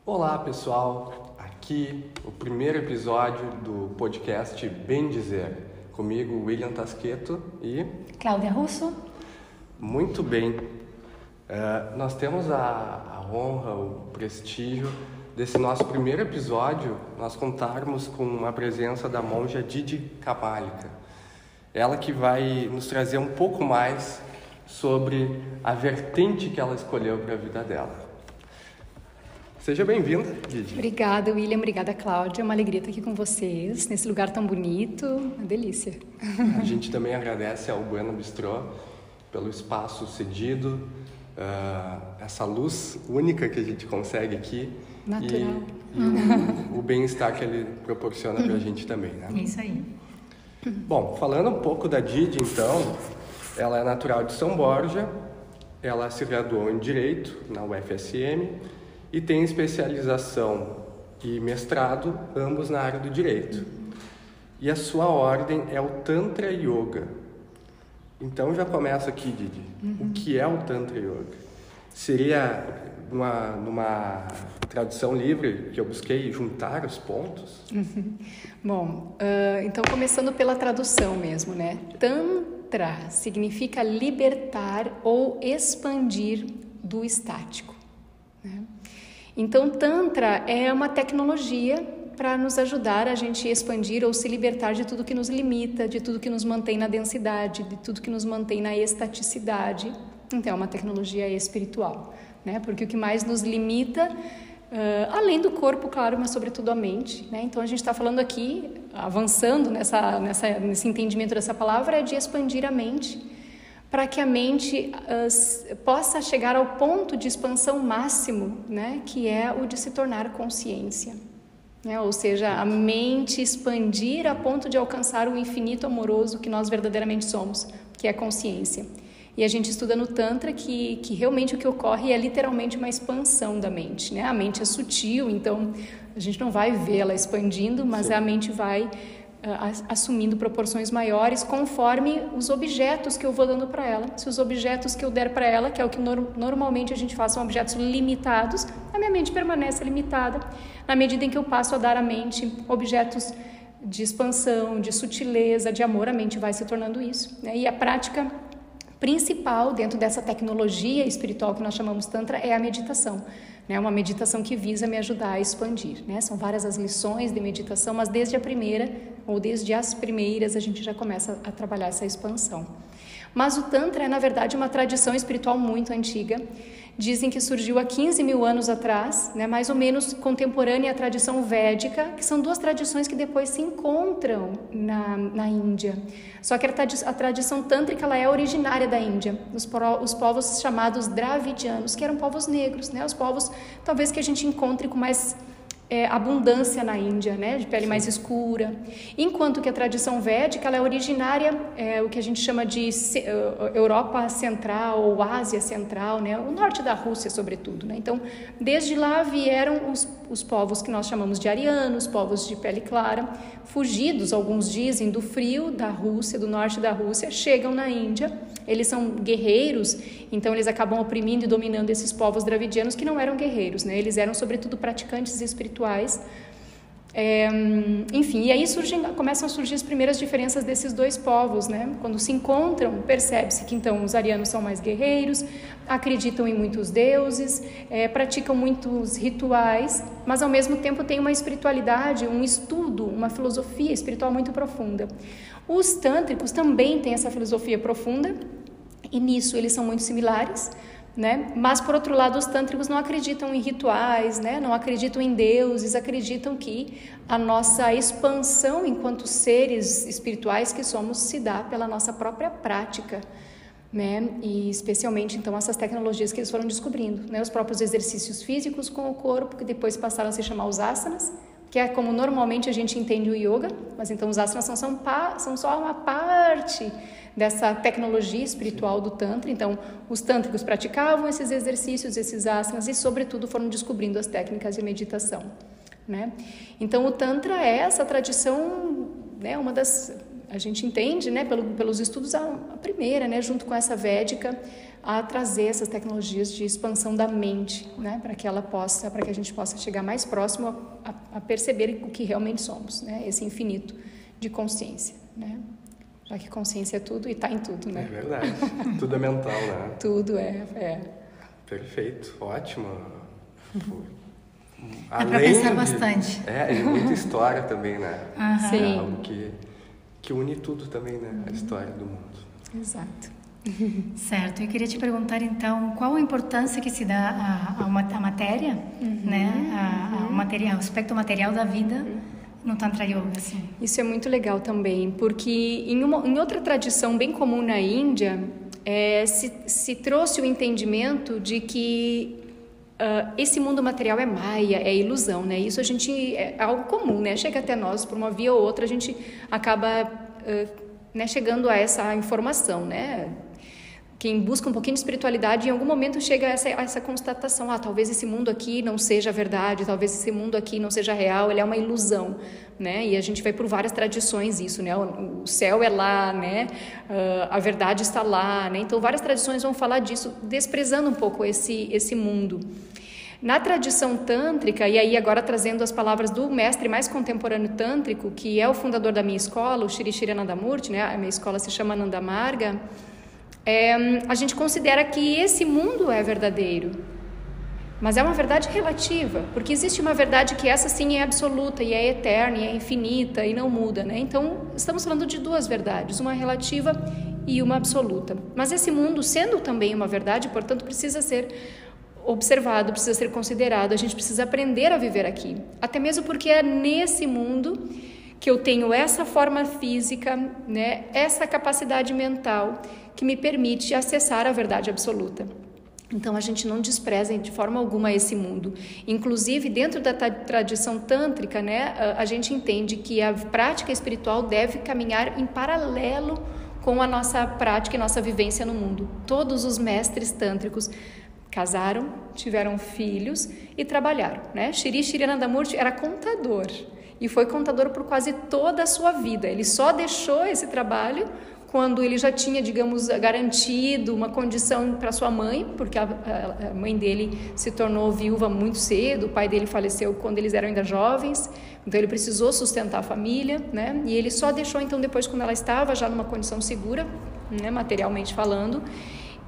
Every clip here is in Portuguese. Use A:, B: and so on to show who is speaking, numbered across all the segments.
A: Olá pessoal, aqui o primeiro episódio do podcast Bem Dizer, comigo William Tasqueto e
B: Cláudia Russo.
A: Muito bem, nós temos a honra, o prestígio desse nosso primeiro episódio, nós contarmos com a presença da monja Didi Kabalika, ela que vai nos trazer um pouco mais sobre a vertente que ela escolheu para a vida dela. Seja bem-vinda, Didi.
B: Obrigada, William. Obrigada, Cláudia. É uma alegria estar aqui com vocês, nesse lugar tão bonito. Uma delícia.
A: A gente também agradece ao Bueno Bistrô pelo espaço cedido, essa luz única que a gente consegue aqui.
B: Natural.
A: E o bem-estar que ele proporciona para a gente também, né?
B: É isso aí.
A: Bom, falando um pouco da Didi, então, ela é natural de São Borja, ela se graduou em Direito na UFSM, e tem especialização e mestrado, ambos na área do direito. E a sua ordem é o Tantra Yoga. Então já começa aqui, Didi. O que é o Tantra Yoga? Seria, numa tradução livre, que eu busquei juntar os pontos?
B: Bom, então começando pela tradução mesmo, né? Tantra significa libertar ou expandir do estático, né? Então, Tantra é uma tecnologia para nos ajudar a gente expandir ou se libertar de tudo que nos limita, de tudo que nos mantém na densidade, de tudo que nos mantém na estaticidade. Então, é uma tecnologia espiritual, né? Porque o que mais nos limita, além do corpo, claro, mas sobretudo a mente, né? Então, a gente está falando aqui, avançando nesse entendimento dessa palavra, é de expandir a mente, para que a mente possa chegar ao ponto de expansão máximo, né, que é o de se tornar consciência, né? Ou seja, a mente expandir a ponto de alcançar o infinito amoroso que nós verdadeiramente somos, que é a consciência. E a gente estuda no Tantra que realmente o que ocorre é literalmente uma expansão da mente, né? A mente é sutil, então a gente não vai ver ela expandindo, mas a mente vai assumindo proporções maiores conforme os objetos que eu vou dando para ela. Se os objetos que eu der para ela, que é o que normalmente a gente faz, são objetos limitados, a minha mente permanece limitada. Na medida em que eu passo a dar à mente objetos de expansão, de sutileza, de amor, a mente vai se tornando isso, né? E a prática principal dentro dessa tecnologia espiritual que nós chamamos Tantra é a meditação, né? Uma meditação que visa me ajudar a expandir, né? São várias as lições de meditação, mas desde a primeira ou desde as primeiras a gente já começa a trabalhar essa expansão. Mas o Tantra é, na verdade, uma tradição espiritual muito antiga. Dizem que surgiu há 15 mil anos atrás, né, mais ou menos contemporânea à tradição védica, que são duas tradições que depois se encontram na Índia. Só que a tradição tântrica ela é originária da Índia, os povos chamados dravidianos, que eram povos negros, né, os povos talvez que a gente encontre com mais abundância na Índia, né, de pele mais escura, enquanto que a tradição védica ela é originária, o que a gente chama de Europa Central ou Ásia Central, né, o norte da Rússia sobretudo, né? Então desde lá vieram os povos que nós chamamos de arianos, povos de pele clara, fugidos, alguns dizem, do frio da Rússia, do norte da Rússia, chegam na Índia. Eles são guerreiros, então eles acabam oprimindo e dominando esses povos dravidianos que não eram guerreiros, né? Eles eram sobretudo praticantes espirituais. Enfim, e aí começam a surgir as primeiras diferenças desses dois povos, né? Quando se encontram, percebe-se que então os arianos são mais guerreiros, acreditam em muitos deuses, praticam muitos rituais, mas ao mesmo tempo têm uma espiritualidade, um estudo, uma filosofia espiritual muito profunda. Os tântricos também têm essa filosofia profunda e nisso eles são muito similares, né? Mas por outro lado os tântricos não acreditam em rituais, né? Não acreditam em deuses, acreditam que a nossa expansão enquanto seres espirituais que somos se dá pela nossa própria prática, né? E especialmente então essas tecnologias que eles foram descobrindo, né? Os próprios exercícios físicos com o corpo, que depois passaram a se chamar os asanas, que é como normalmente a gente entende o yoga, mas então os asanas são só uma parte dessa tecnologia espiritual do Tantra. Então, os tântricos praticavam esses exercícios, esses asanas, e sobretudo foram descobrindo as técnicas de meditação, né? Então, o Tantra é essa tradição, né, uma das... A gente entende, né, pelos estudos, a primeira, né, junto com essa védica, a trazer essas tecnologias de expansão da mente, né, para que a gente possa chegar mais próximo a perceber o que realmente somos, né, esse infinito de consciência, né, já que consciência é tudo e está em tudo, né.
A: É verdade, tudo é mental, né.
B: Tudo é.
A: Perfeito, ótimo.
C: Dá para pensar bastante.
A: E muita história também, né.
B: Sim.
A: É algo que une tudo também, né, a história do mundo.
B: Exato.
C: Certo, eu queria te perguntar então qual a importância que se dá à matéria, né, ao aspecto material da vida no Tantra Yoga, assim.
B: Isso é muito legal também, porque em outra tradição bem comum na Índia, se trouxe o entendimento de que esse mundo material é maia, é ilusão, né? Isso é algo comum, né? Chega até nós por uma via ou outra, a gente acaba né, chegando a essa informação, né? Quem busca um pouquinho de espiritualidade, em algum momento chega a essa constatação, talvez esse mundo aqui não seja verdade, talvez esse mundo aqui não seja real, ele é uma ilusão, né? E a gente vai por várias tradições isso, né? O céu é lá, né? A verdade está lá, né? Então várias tradições vão falar disso, desprezando um pouco esse mundo. Na tradição tântrica, e aí agora trazendo as palavras do mestre mais contemporâneo tântrico, que é o fundador da minha escola, o Shri Shri Anandamurti, né? A minha escola se chama Ananda Marga. A gente considera que esse mundo é verdadeiro, mas é uma verdade relativa, porque existe uma verdade que essa sim é absoluta e é eterna e é infinita e não muda, né? Então estamos falando de duas verdades, uma relativa e uma absoluta, mas esse mundo sendo também uma verdade, portanto precisa ser observado, precisa ser considerado, a gente precisa aprender a viver aqui, até mesmo porque é nesse mundo que eu tenho essa forma física, né, essa capacidade mental que me permite acessar a verdade absoluta. Então a gente não despreza de forma alguma esse mundo. Inclusive dentro da tradição tântrica, né, a gente entende que a prática espiritual deve caminhar em paralelo com a nossa prática e nossa vivência no mundo. Todos os mestres tântricos casaram, tiveram filhos e trabalharam, né? Shri Shri Anandamurti era contador e foi contador por quase toda a sua vida. Ele só deixou esse trabalho quando ele já tinha, digamos, garantido uma condição para sua mãe, porque a mãe dele se tornou viúva muito cedo, o pai dele faleceu quando eles eram ainda jovens, então ele precisou sustentar a família, né? E ele só deixou então depois quando ela estava já numa condição segura, né, materialmente falando,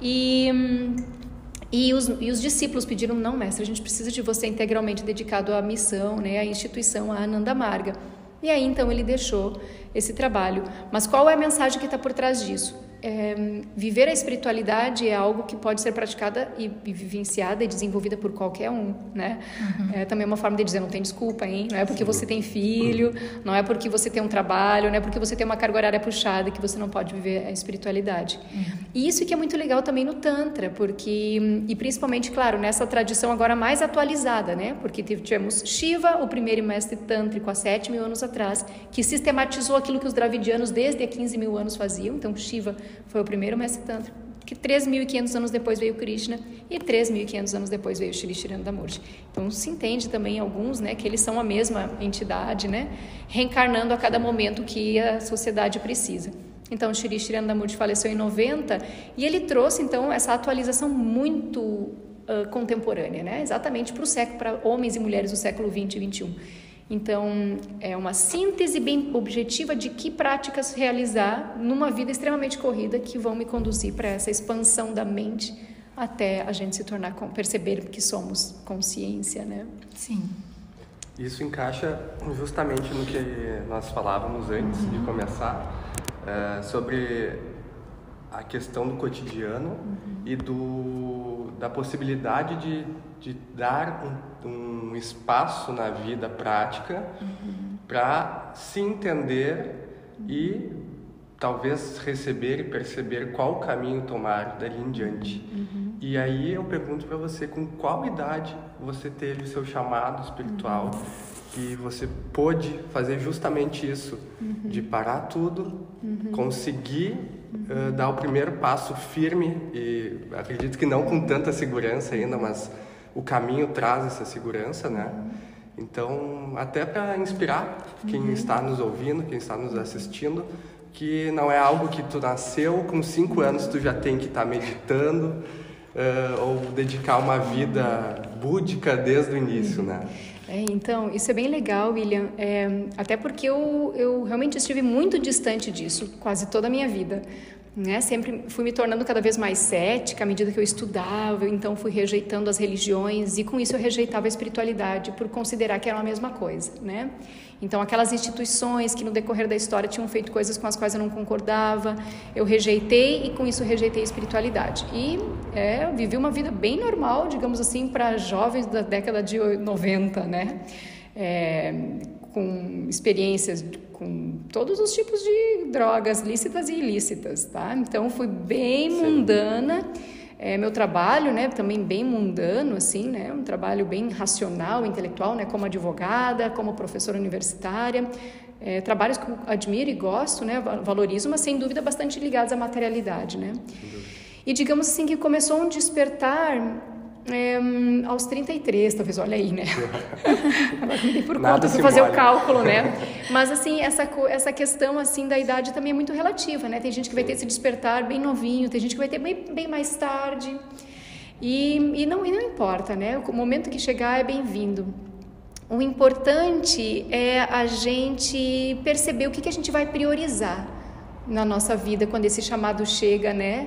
B: e os discípulos pediram, não, mestre, a gente precisa de você integralmente dedicado à missão, né, à instituição, à Ananda Marga. E aí, então, ele deixou esse trabalho. Mas qual é a mensagem que está por trás disso? Viver a espiritualidade é algo que pode ser praticada e vivenciada e desenvolvida por qualquer um, né? É também uma forma de dizer, não tem desculpa, hein? Não é porque você tem filho, não é porque você tem um trabalho, não é porque você tem uma carga horária puxada que você não pode viver a espiritualidade. E isso que é muito legal também no Tantra, porque, e principalmente, claro, nessa tradição agora mais atualizada, né? Porque tivemos Shiva, o primeiro mestre tântrico há 7.000 anos atrás, que sistematizou aquilo que os dravidianos desde há 15.000 anos faziam. Então, Shiva foi o primeiro mestre tântrico, que 3.500 anos depois veio Krishna e 3.500 anos depois veio Shri Shri Anandamurti. Então se entende também alguns, né, que eles são a mesma entidade, né, reencarnando a cada momento que a sociedade precisa. Então Shri Shri Anandamurti faleceu em 90 e ele trouxe então essa atualização muito contemporânea, né, exatamente para homens e mulheres do século 20 e 21. Então, é uma síntese bem objetiva de que práticas realizar numa vida extremamente corrida que vão me conduzir para essa expansão da mente até a gente se tornar, perceber que somos consciência, né?
C: Sim.
A: Isso encaixa justamente no que nós falávamos antes de começar, sobre a questão do cotidiano e da possibilidade de dar um espaço na vida prática para se entender e talvez receber e perceber qual caminho tomar dali em diante. E aí eu pergunto para você, com qual idade você teve o seu chamado espiritual e você pôde fazer justamente isso, de parar tudo, conseguir dar o primeiro passo firme, e acredito que não com tanta segurança ainda, mas o caminho traz essa segurança, né? Então, até para inspirar quem está nos ouvindo, quem está nos assistindo, que não é algo que tu nasceu, com 5 anos tu já tem que estar meditando, ou dedicar uma vida búdica desde o início, né?
B: Então, isso é bem legal, William, até porque eu realmente estive muito distante disso quase toda a minha vida, né? Sempre fui me tornando cada vez mais cética à medida que eu estudava, então fui rejeitando as religiões e com isso eu rejeitava a espiritualidade por considerar que era a mesma coisa, né? Então aquelas instituições que no decorrer da história tinham feito coisas com as quais eu não concordava, eu rejeitei e com isso rejeitei a espiritualidade. E vivi uma vida bem normal, digamos assim, para jovens da década de 90, né? Com experiências com todos os tipos de drogas lícitas e ilícitas, tá? Então fui bem mundana. Meu trabalho, né, também bem mundano, assim, né, um trabalho bem racional, intelectual, né, como advogada, como professora universitária, trabalhos que eu admiro e gosto, né, valorizo, mas sem dúvida bastante ligados à materialidade, né. E digamos assim que começou um despertar aos 33, talvez, olha aí, né? Agora me dei por conta, fui fazer o cálculo, né? Mas, assim, essa questão, assim, da idade também é muito relativa, né? Tem gente que vai ter esse despertar bem novinho, tem gente que vai ter bem mais tarde. E não importa, né? O momento que chegar é bem-vindo. O importante é a gente perceber o que a gente vai priorizar na nossa vida quando esse chamado chega, né?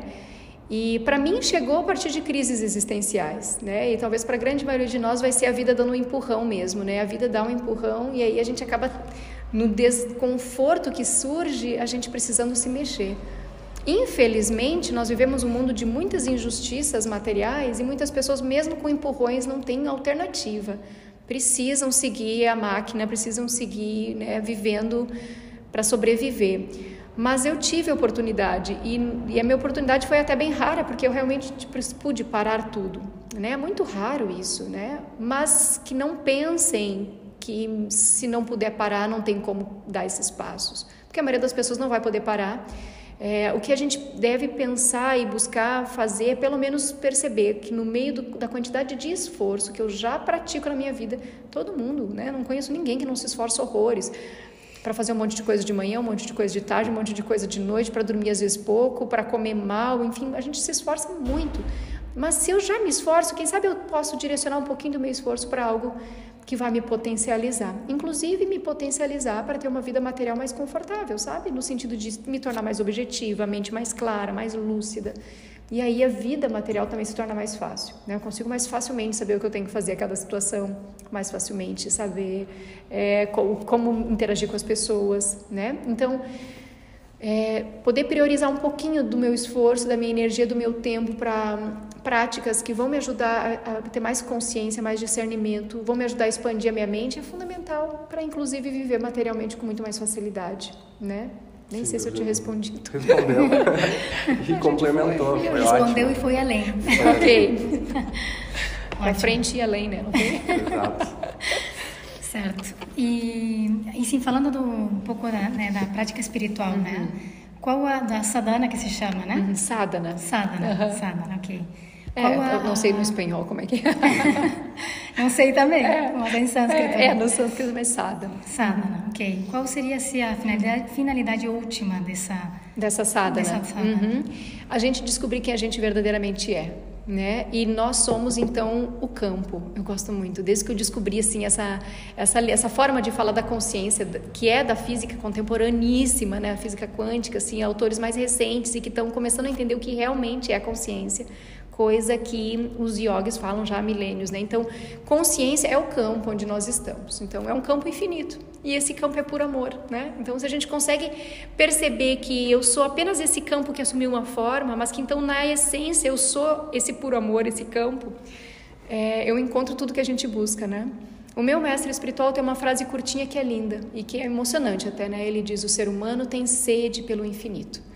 B: E para mim chegou a partir de crises existenciais, né? E talvez para a grande maioria de nós vai ser a vida dando um empurrão mesmo, né? A vida dá um empurrão e aí a gente acaba no desconforto que surge, a gente precisando se mexer. Infelizmente, nós vivemos um mundo de muitas injustiças materiais e muitas pessoas, mesmo com empurrões, não têm alternativa. Precisam seguir a máquina, precisam seguir, né, vivendo para sobreviver. Mas eu tive a oportunidade e a minha oportunidade foi até bem rara, porque eu realmente pude parar tudo, né? É muito raro isso, né? Mas que não pensem que se não puder parar, não tem como dar esses passos, porque a maioria das pessoas não vai poder parar. O que a gente deve pensar e buscar fazer é pelo menos perceber que no meio da quantidade de esforço que eu já pratico na minha vida, todo mundo, né? Não conheço ninguém que não se esforce horrores para fazer um monte de coisa de manhã, um monte de coisa de tarde, um monte de coisa de noite, para dormir às vezes pouco, para comer mal, enfim, a gente se esforça muito. Mas se eu já me esforço, quem sabe eu posso direcionar um pouquinho do meu esforço para algo que vai me potencializar. Inclusive me potencializar para ter uma vida material mais confortável, sabe? No sentido de me tornar mais objetiva, a mente mais clara, mais lúcida. E aí a vida material também se torna mais fácil, né? Eu consigo mais facilmente saber o que eu tenho que fazer a cada situação, mais facilmente saber como interagir com as pessoas, né? Então, poder priorizar um pouquinho do meu esforço, da minha energia, do meu tempo para práticas que vão me ajudar a ter mais consciência, mais discernimento, vão me ajudar a expandir a minha mente, é fundamental para, inclusive, viver materialmente com muito mais facilidade, né? Nem sei se eu te respondi.
A: Respondeu. E complementou. Foi
C: respondeu
A: ótimo.
C: E foi além.
B: Ok. Para frente e além, né? Não foi?
A: Exato.
C: Certo. E sim, falando um pouco da prática espiritual, né? Qual a da sadhana que se chama, né?
B: Sadhana.
C: Sadhana, ok.
B: Eu não sei no espanhol como é que é.
C: Não sei também, mas é em sânscrito.
B: No sânscrito, mas sadhana.
C: Sadhana, ok. Qual seria a finalidade última
B: dessa sadhana? A gente descobrir quem a gente verdadeiramente é, né? E nós somos, então, o campo. Eu gosto muito. Desde que eu descobri, assim, essa forma de falar da consciência, que é da física contemporaníssima, né? A física quântica, assim, autores mais recentes e que estão começando a entender o que realmente é a consciência, coisa que os yogis falam já há milênios, né? Então, consciência é o campo onde nós estamos. Então, é um campo infinito. E esse campo é por amor, né? Então, se a gente consegue perceber que eu sou apenas esse campo que assumiu uma forma, mas que então, na essência, eu sou esse puro amor, esse campo, eu encontro tudo que a gente busca, né? O meu mestre espiritual tem uma frase curtinha que é linda e que é emocionante até, né? Ele diz: o ser humano tem sede pelo infinito.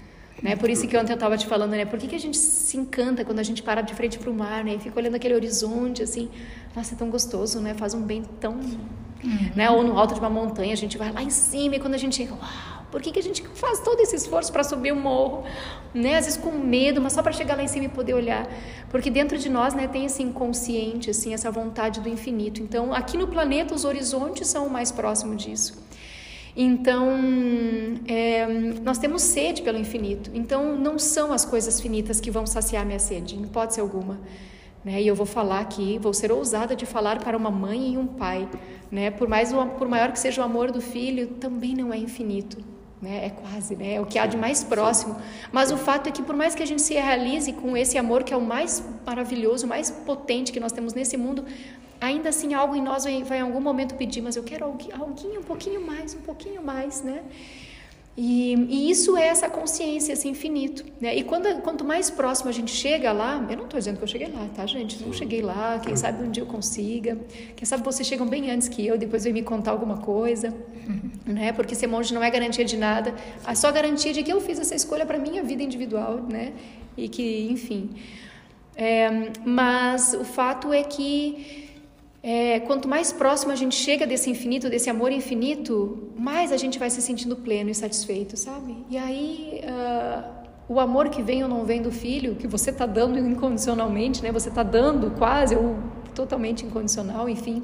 B: Né? Por isso que ontem eu estava te falando, né? Por que a gente se encanta quando a gente para de frente para o mar, né? E fica olhando aquele horizonte, assim, nossa, é tão gostoso, né? Faz um bem tão... Né? Ou no alto de uma montanha, a gente vai lá em cima e quando a gente chega, uau, por que a gente faz todo esse esforço para subir o morro? Né? Às vezes com medo, mas só para chegar lá em cima e poder olhar. Porque dentro de nós, né, tem esse inconsciente, assim, essa vontade do infinito. Então, aqui no planeta, os horizontes são o mais próximo disso. Então, nós temos sede pelo infinito. Então, não são as coisas finitas que vão saciar minha sede, em hipótese alguma. Né? E eu vou falar aqui, vou ser ousada de falar para uma mãe e um pai. Né? Por maior que seja o amor do filho, também não é infinito. Né? É quase, né? É o que há de mais próximo. Mas o fato é que por mais que a gente se realize com esse amor que é o mais maravilhoso, o mais potente que nós temos nesse mundo, ainda assim algo em nós vai em algum momento pedir, mas eu quero alguinho, um pouquinho mais, né? E isso é essa consciência, esse infinito, né? E quanto mais próximo a gente chega lá, eu não estou dizendo que eu cheguei lá, tá, gente? Não cheguei lá, quem sabe um dia eu consiga, quem sabe vocês chegam bem antes que eu, depois vem me contar alguma coisa, né? Porque ser monge não é garantia de nada, é só garantia de que eu fiz essa escolha para minha vida individual, né? E que, enfim... mas o fato é que quanto mais próximo a gente chega desse infinito, desse amor infinito, mais a gente vai se sentindo pleno e satisfeito, sabe? E aí o amor que vem ou não vem do filho, que você está dando incondicionalmente, né? Você está dando quase ou totalmente incondicional, enfim.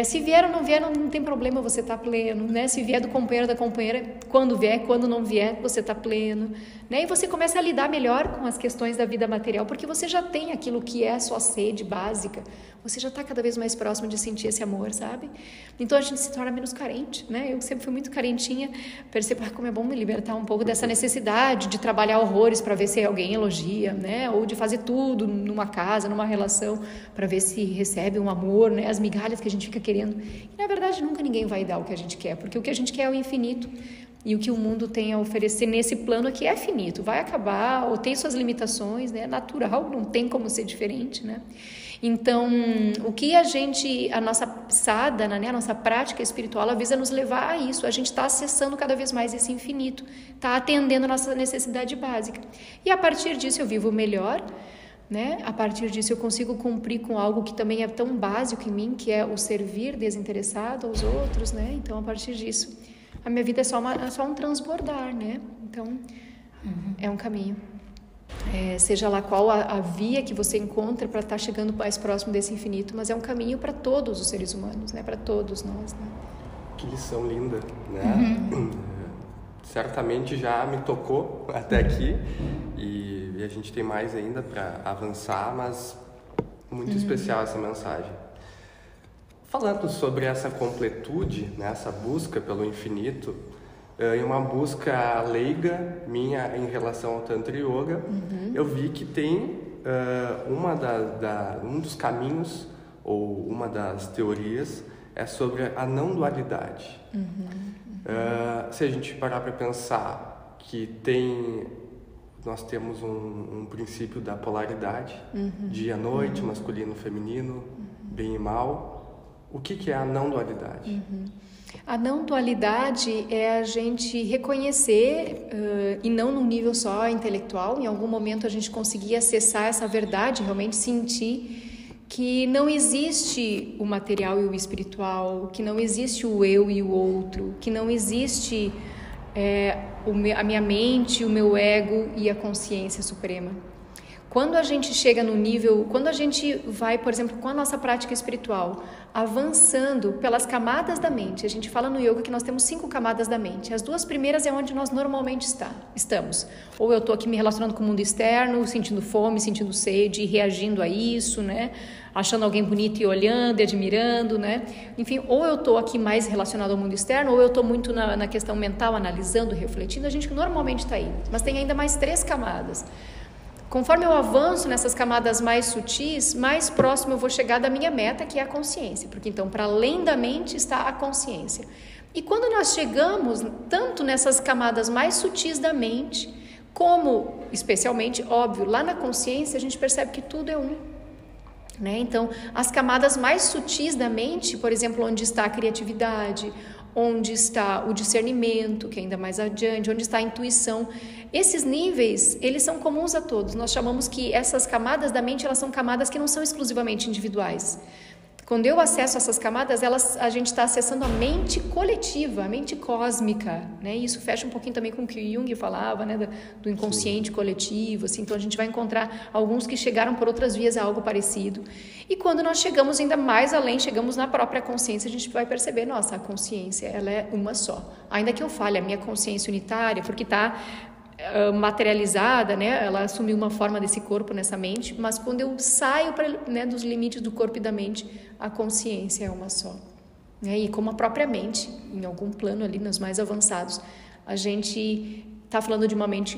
B: Se vier ou não vier, não tem problema, você está pleno, né? Se vier do companheiro, da companheira, quando vier, quando não vier, você está pleno, né? E você começa a lidar melhor com as questões da vida material, porque você já tem aquilo que é a sua sede básica, você já está cada vez mais próximo de sentir esse amor, sabe? Então a gente se torna menos carente, né? Eu sempre fui muito carentinha, percebo como é bom me libertar um pouco dessa necessidade de trabalhar horrores para ver se alguém elogia, né? Ou de fazer tudo numa casa, numa relação, para ver se recebe um amor, né? As migalhas que a gente fica querendo. E na verdade nunca ninguém vai dar o que a gente quer, porque o que a gente quer é o infinito. E o que o mundo tem a oferecer nesse plano aqui é finito, vai acabar, ou tem suas limitações, né? É natural, não tem como ser diferente, né? Então, o que a nossa sadhana, né? A nossa prática espiritual, ela visa nos levar a isso, a gente está acessando cada vez mais esse infinito, está atendendo a nossa necessidade básica. E a partir disso eu vivo melhor, né? A partir disso eu consigo cumprir com algo que também é tão básico em mim, que é o servir desinteressado aos outros, né? Então, a partir disso, a minha vida é só um transbordar, né? Então, é um caminho. Seja lá qual a via que você encontra para estar chegando mais próximo desse infinito, mas é um caminho para todos os seres humanos, né? Para todos nós, né?
A: Que lição linda, né? Certamente já me tocou até aqui e a gente tem mais ainda para avançar, mas muito especial essa mensagem. Falando sobre essa completude, né, essa busca pelo infinito, em uma busca leiga minha em relação ao Tantra Yoga, eu vi que tem um dos caminhos, ou uma das teorias, é sobre a não dualidade. Se a gente parar para pensar que nós temos um princípio da polaridade, dia e noite, masculino e feminino, bem e mal. O que é a não dualidade?
B: A não dualidade é a gente reconhecer, e não num nível só intelectual, em algum momento a gente conseguir acessar essa verdade, realmente sentir que não existe o material e o espiritual, que não existe o eu e o outro, que não existe a minha mente, o meu ego e a consciência suprema. Quando a gente chega no nível, quando a gente vai, por exemplo, com a nossa prática espiritual, avançando pelas camadas da mente, a gente fala no yoga que nós temos 5 camadas da mente. As 2 primeiras é onde nós normalmente estamos. Ou eu estou aqui me relacionando com o mundo externo, sentindo fome, sentindo sede, reagindo a isso, né? Achando alguém bonito e olhando e admirando, né? Enfim, ou eu estou aqui mais relacionado ao mundo externo, ou eu estou muito na questão mental, analisando, refletindo. A gente normalmente está aí. Mas tem ainda mais 3 camadas. Conforme eu avanço nessas camadas mais sutis, mais próximo eu vou chegar da minha meta, que é a consciência, porque então para além da mente está a consciência. E quando nós chegamos tanto nessas camadas mais sutis da mente, como especialmente, óbvio, lá na consciência a gente percebe que tudo é um. Né? Então, as camadas mais sutis da mente, por exemplo, onde está a criatividade, onde está o discernimento, que é ainda mais adiante, onde está a intuição. Esses níveis, eles são comuns a todos. Nós chamamos que essas camadas da mente, elas são camadas que não são exclusivamente individuais. Quando eu acesso essas camadas, a gente está acessando a mente coletiva, a mente cósmica, né? E isso fecha um pouquinho também com o que o Jung falava, né? Do inconsciente coletivo, assim. Então a gente vai encontrar alguns que chegaram por outras vias a algo parecido. E quando nós chegamos ainda mais além, chegamos na própria consciência, a gente vai perceber, nossa, a consciência, ela é uma só. Ainda que eu fale a minha consciência unitária, porque está materializada, né? Ela assumiu uma forma desse corpo nessa mente, mas quando eu saio né, dos limites do corpo e da mente, a consciência é uma só, né? E como a própria mente, em algum plano ali nos mais avançados, a gente está falando de uma mente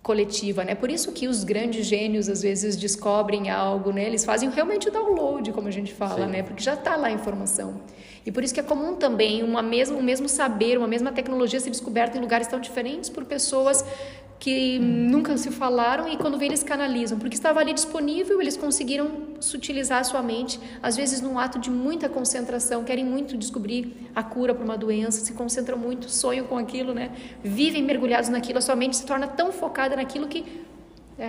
B: coletiva, né? Por isso que os grandes gênios às vezes descobrem algo, né? Eles fazem realmente o download, como a gente fala, né? Porque já está lá a informação. E por isso que é comum também o mesmo saber, uma mesma tecnologia ser descoberta em lugares tão diferentes por pessoas que nunca se falaram, e quando vem eles canalizam, porque estava ali disponível, eles conseguiram sutilizar a sua mente, às vezes num ato de muita concentração, querem muito descobrir a cura para uma doença, se concentram muito, sonham com aquilo, né? Vivem mergulhados naquilo, a sua mente se torna tão focada naquilo que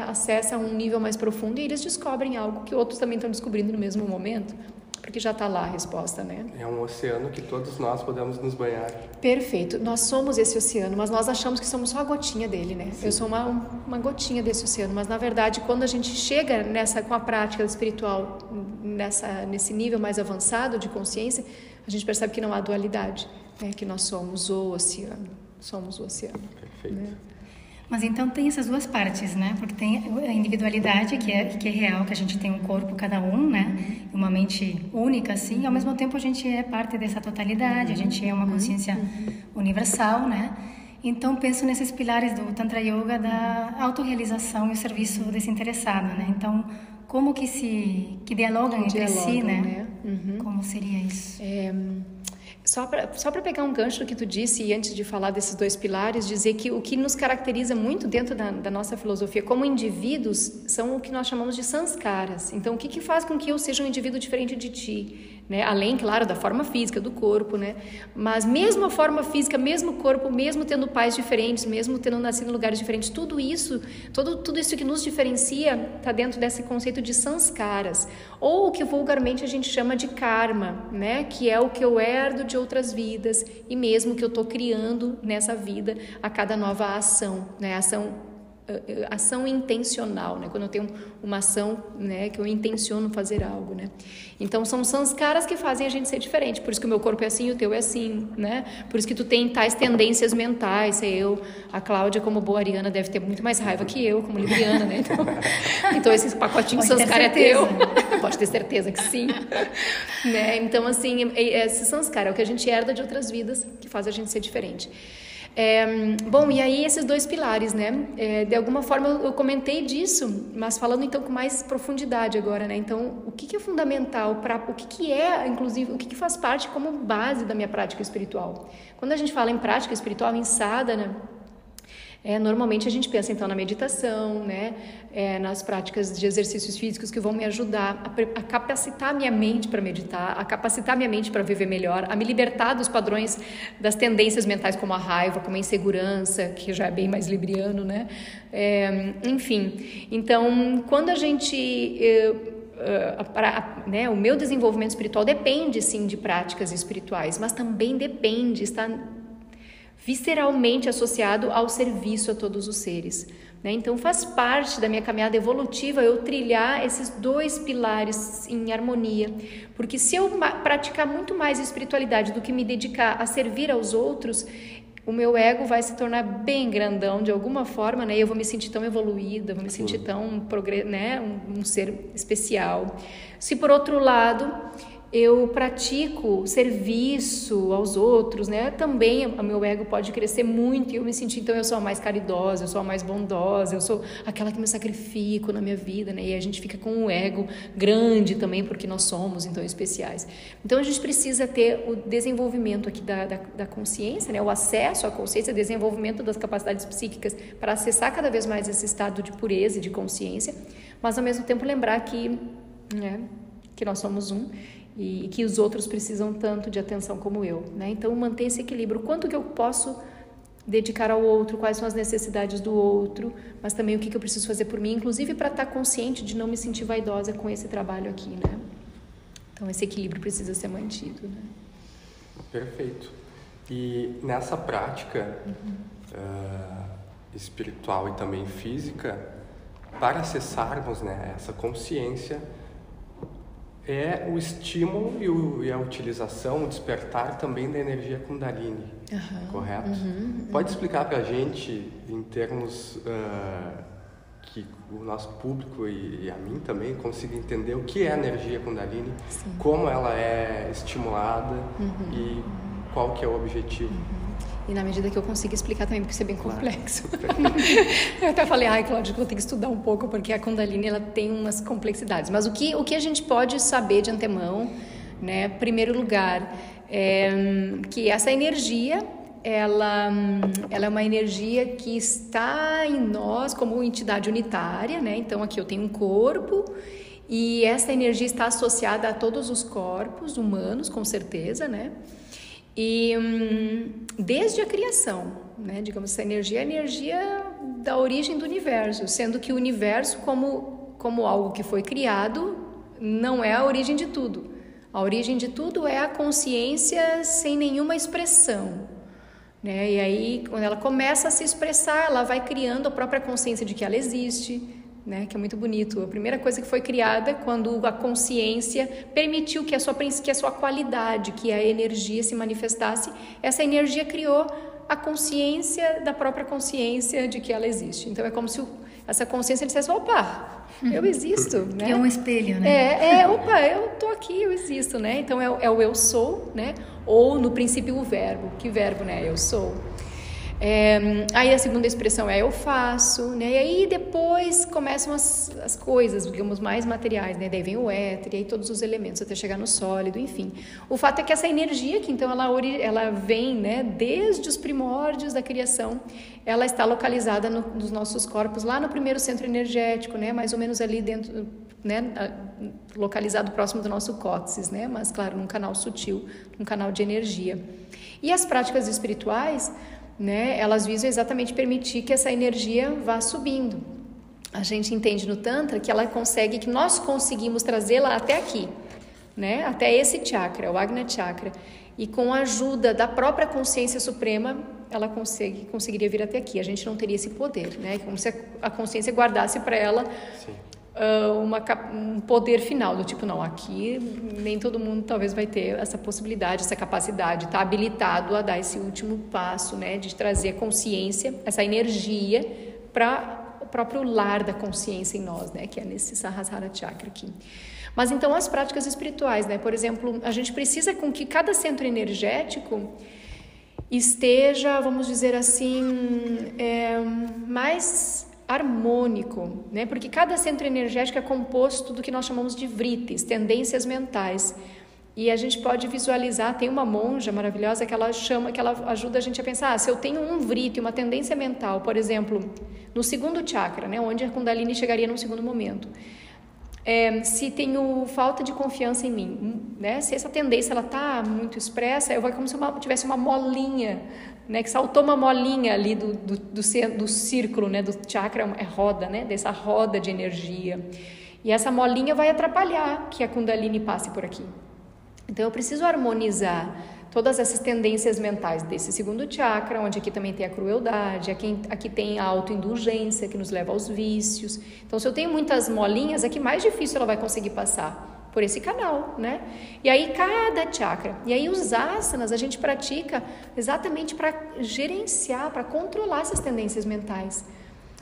B: acessa um nível mais profundo, e eles descobrem algo que outros também estão descobrindo no mesmo momento, porque já está lá a resposta, né?
A: É um oceano que todos nós podemos nos banhar.
B: Perfeito. Nós somos esse oceano, mas nós achamos que somos só a gotinha dele, né? Sim. Eu sou uma gotinha desse oceano, mas na verdade, quando a gente chega com a prática espiritual, nesse nível mais avançado de consciência, a gente percebe que não há dualidade, né? Que nós somos o oceano. Somos o oceano.
A: Perfeito.
B: Né?
C: Mas então tem essas duas partes, né? Porque tem a individualidade, que é real, que a gente tem um corpo cada um, né? Uma mente única, assim, e ao mesmo tempo a gente é parte dessa totalidade, a gente é uma consciência universal, né? Então penso nesses pilares do Tantra Yoga da autorrealização e o serviço desinteressado, né? Então, como que dialogam entre si, né? Como seria isso?
B: Só para pegar um gancho do que tu disse, e antes de falar desses dois pilares, dizer que o que nos caracteriza muito dentro da nossa filosofia como indivíduos são o que nós chamamos de sanskaras. Então, o que faz com que eu seja um indivíduo diferente de ti? Né? Além, claro, da forma física, do corpo, né? Mas mesmo a forma física, mesmo o corpo, mesmo tendo pais diferentes, mesmo tendo nascido em lugares diferentes, tudo isso que nos diferencia está dentro desse conceito de sanskaras, ou o que vulgarmente a gente chama de karma, né? Que é o que eu herdo de outras vidas e mesmo que eu estou criando nessa vida a cada nova ação, né? Ação intencional, né? Quando eu tenho uma ação, né, que eu intenciono fazer algo, né? Então são sanskaras que fazem a gente ser diferente. Por isso que o meu corpo é assim, o teu é assim, né? Por isso que tu tem tais tendências mentais. A Cláudia, como boa ariana, deve ter muito mais raiva que eu, como libriana, né? Então esse pacotinho sanskara é teu. Pode ter certeza que sim. Né? Então assim, esse sanskara é o que a gente herda de outras vidas, que faz a gente ser diferente. Bom, e aí esses dois pilares, né? De alguma forma eu comentei disso, mas falando então com mais profundidade agora, né? Então, o que é fundamental o que é, inclusive, o que faz parte como base da minha prática espiritual? Quando a gente fala em prática espiritual, em sadhana, normalmente a gente pensa então na meditação, né? Nas práticas de exercícios físicos que vão me ajudar a capacitar a minha mente para meditar, a capacitar a minha mente para viver melhor, a me libertar dos padrões, das tendências mentais como a raiva, como a insegurança, que já é bem mais libriano, né? Enfim, então quando a gente... o meu desenvolvimento espiritual depende sim de práticas espirituais, mas também está visceralmente associado ao serviço a todos os seres, né? Então faz parte da minha caminhada evolutiva eu trilhar esses dois pilares em harmonia, porque se eu praticar muito mais espiritualidade do que me dedicar a servir aos outros, o meu ego vai se tornar bem grandão de alguma forma, né? E eu vou me sentir tão evoluída, vou me sentir tão um ser especial. Se por outro lado eu pratico serviço aos outros, né? Também o meu ego pode crescer muito e eu me sentir, então eu sou a mais caridosa, eu sou a mais bondosa, eu sou aquela que me sacrifico na minha vida, né? E a gente fica com o ego grande também, porque nós somos, então, especiais. Então, a gente precisa ter o desenvolvimento aqui da consciência, né? O acesso à consciência, desenvolvimento das capacidades psíquicas para acessar cada vez mais esse estado de pureza e de consciência, mas, ao mesmo tempo, lembrar que nós somos um, e que os outros precisam tanto de atenção como eu, né? Então manter esse equilíbrio, quanto que eu posso dedicar ao outro, quais são as necessidades do outro, mas também o que eu preciso fazer por mim, inclusive para estar consciente de não me sentir vaidosa com esse trabalho aqui, né? Então, esse equilíbrio precisa ser mantido, né?
A: Perfeito. E nessa prática espiritual e também física, para acessarmos, né, essa consciência, é o estímulo e a utilização, o despertar também da energia Kundalini, correto? Pode explicar para a gente, em termos que o nosso público e a mim também consiga entender o que é a energia Kundalini, como ela é estimulada e qual que é o objetivo?
B: E na medida que eu consigo explicar também, porque isso é bem complexo. Eu até falei, Cláudia, vou ter que estudar um pouco, porque a Kundalini ela tem umas complexidades. Mas o que a gente pode saber de antemão, né? Primeiro lugar, que essa energia, ela é uma energia que está em nós como entidade unitária, né? Então aqui eu tenho um corpo e essa energia está associada a todos os corpos humanos, com certeza, né? E desde a criação, né? Digamos, essa energia é a energia da origem do universo, sendo que o universo como algo que foi criado não é a origem de tudo. A origem de tudo é a consciência sem nenhuma expressão, né? E aí, quando ela começa a se expressar, ela vai criando a própria consciência de que ela existe, né? Que é muito bonito. A primeira coisa que foi criada é quando a consciência permitiu que a sua qualidade, que a energia se manifestasse. Essa energia criou a consciência da própria consciência de que ela existe. Então é como se essa consciência dissesse, opa, eu existo, né?
C: É um espelho, né?
B: Opa, eu tô aqui, eu existo, né? Então é o eu sou, né? Ou no princípio o verbo. Que verbo, né? Eu sou. Aí a segunda expressão é eu faço, né? E aí depois começam as coisas, digamos, mais materiais, né? Daí vem o éter, e aí todos os elementos até chegar no sólido, enfim. O fato é que essa energia que então ela vem, né, desde os primórdios da criação, ela está localizada nos nossos corpos, lá no primeiro centro energético, né? Mais ou menos ali dentro, né? Localizado próximo do nosso cóccix, né? Mas claro, num canal sutil, num canal de energia. E as práticas espirituais, né, elas visam exatamente permitir que essa energia vá subindo. A gente entende no Tantra que nós conseguimos trazê-la até aqui, né, até esse chakra, o Agnya Chakra, e com a ajuda da própria consciência suprema, ela conseguiria vir até aqui. A gente não teria esse poder, né, como se a consciência guardasse para ela um poder final, do tipo, não, aqui nem todo mundo talvez vai ter essa possibilidade, essa capacidade, está habilitado a dar esse último passo, né, de trazer a consciência, essa energia para o próprio lar da consciência em nós, né, que é nesse Sahasrara Chakra aqui. Mas então as práticas espirituais, né, por exemplo, a gente precisa com que cada centro energético esteja, vamos dizer assim, mais harmônico, né? Porque cada centro energético é composto do que nós chamamos de vritis, tendências mentais. E a gente pode visualizar, tem uma monja maravilhosa que ela ajuda a gente a pensar, se eu tenho um vriti, uma tendência mental, por exemplo, no segundo chakra, né, onde a Kundalini chegaria num segundo momento. Se tenho falta de confiança em mim, né? Se essa tendência ela está muito expressa, eu vou como se eu tivesse uma molinha, né? Que saltou uma molinha ali do círculo, né? Do chakra, roda, né? Dessa roda de energia. E essa molinha vai atrapalhar que a Kundalini passe por aqui. Então eu preciso harmonizar todas essas tendências mentais desse segundo chakra, onde aqui também tem a crueldade, aqui tem a autoindulgência que nos leva aos vícios. Então, se eu tenho muitas molinhas, aqui mais difícil ela vai conseguir passar por esse canal, né? E aí cada chakra, e aí os asanas a gente pratica exatamente para gerenciar, para controlar essas tendências mentais.